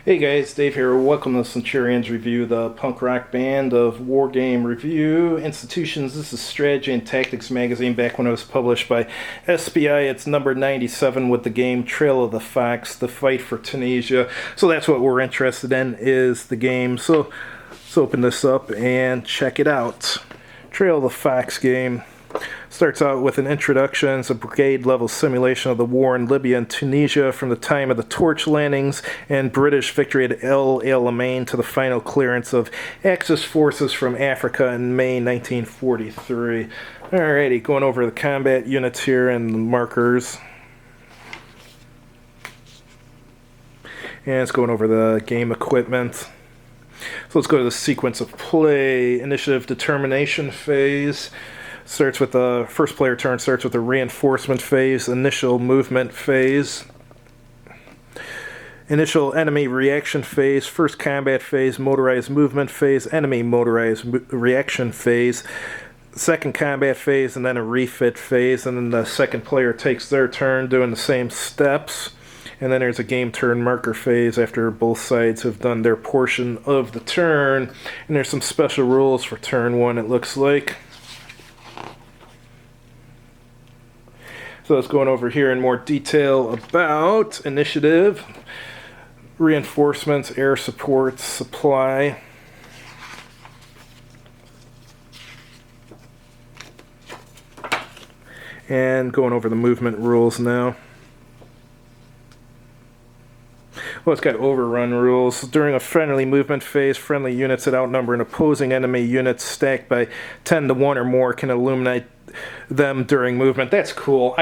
Hey guys, Dave here. Welcome to Centurions Review, the punk rock band of Wargame Review Institutions. This is Strategy and Tactics magazine back when it was published by SBI. It's number 97 with the game Trail of the Fox, The Fight for Tunisia. So that's what we're interested in, is the game. So let's open this up and check it out. Trail of the Fox game starts out with an introduction. It's a brigade-level simulation of the war in Libya and Tunisia from the time of the torch landings and British victory at El Alamein to the final clearance of Axis forces from Africa in May 1943. Alrighty, going over the combat units here and the markers. And it's going over the game equipment. So let's go to the sequence of play. Initiative determination phase. Starts with the first player turn, starts with the reinforcement phase, initial movement phase, initial enemy reaction phase, first combat phase, motorized movement phase, enemy motorized reaction phase, second combat phase, and then a refit phase, and then the second player takes their turn doing the same steps. And then there's a game turn marker phase after both sides have done their portion of the turn. And there's some special rules for turn one, it looks like. So it's going over here in more detail about initiative, reinforcements, air support, supply. And going over the movement rules now. Well, it's got overrun rules. During a friendly movement phase, friendly units that outnumber an opposing enemy units stacked by 10 to 1 or more can illuminate them during movement. That's cool.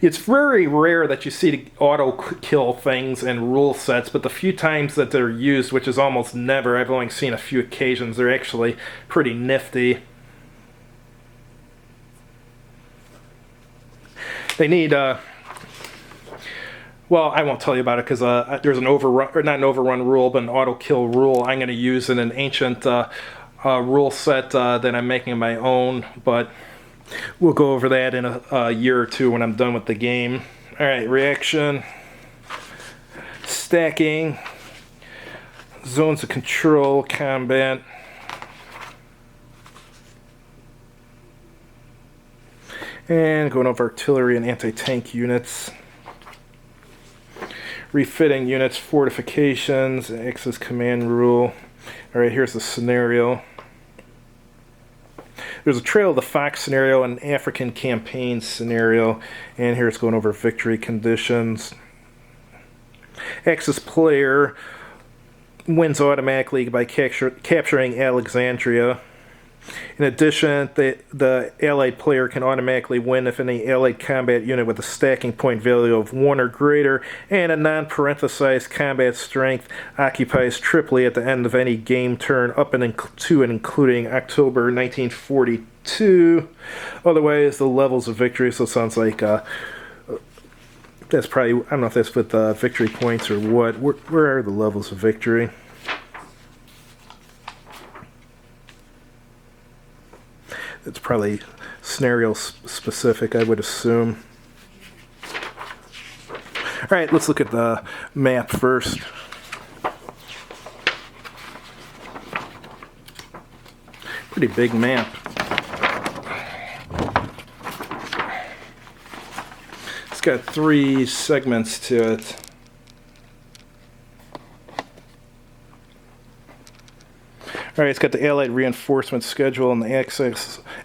It's very rare that you see auto kill things in rule sets, but the few times that they're used, which is almost never, I've only seen a few occasions, they're actually pretty nifty. They need well, I won't tell you about it because there's an overrun, or not an overrun rule, but an auto kill rule I'm going to use in an ancient rule set that I'm making my own, but we'll go over that in a year or two when I'm done with the game. Alright, reaction, stacking, zones of control, combat, and going over artillery and anti-tank units. Refitting units, fortifications, Axis command rule. Alright, here's the scenario. There's a Trail of the Fox scenario and an African campaign scenario. And here it's going over victory conditions. Axis player wins automatically by capturing Alexandria. In addition, the Allied player can automatically win if any Allied combat unit with a stacking point value of 1 or greater and a non-parenthesized combat strength occupies Tripoli at the end of any game turn up to and including October 1942. Otherwise, the levels of victory, so it sounds like that's probably, I don't know if that's with victory points or what. Where are the levels of victory? It's probably scenario specific, I would assume. Alright, let's look at the map first. Pretty big map. It's got 3 segments to it. Alright, it's got the Allied reinforcement schedule and the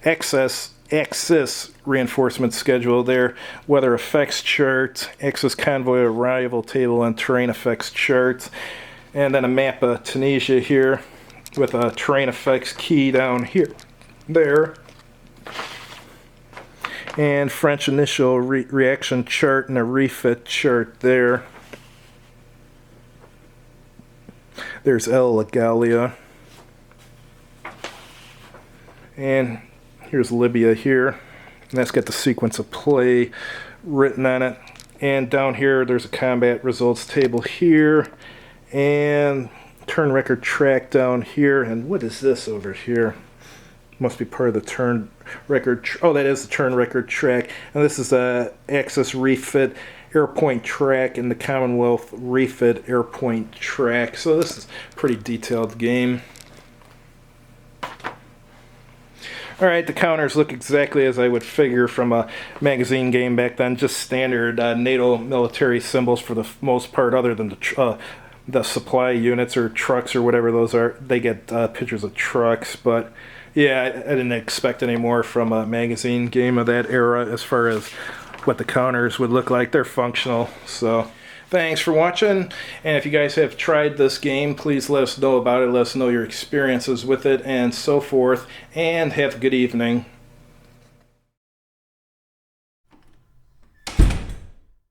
Axis reinforcement schedule there, weather effects chart, Axis convoy arrival table, and terrain effects chart. And then a map of Tunisia here with a terrain effects key down here, there. And French initial reaction chart and a refit chart there. There's El Gallia. And here's Libya here, and that's got the sequence of play written on it. And down here there's a combat results table here, and turn record track down here. And what is this over here? Must be part of the turn record. Oh, that is the turn record track. And this is a Axis refit Airpoint track and the Commonwealth refit Airpoint track. So this is a pretty detailed game. Alright, the counters look exactly as I would figure from a magazine game back then. Just standard NATO military symbols for the most part, other than the supply units or trucks or whatever those are. They get pictures of trucks, but yeah, I didn't expect any more from a magazine game of that era as far as what the counters would look like. They're functional, so thanks for watching, and if you guys have tried this game, please let us know about it. Let us know your experiences with it and so forth, and have a good evening.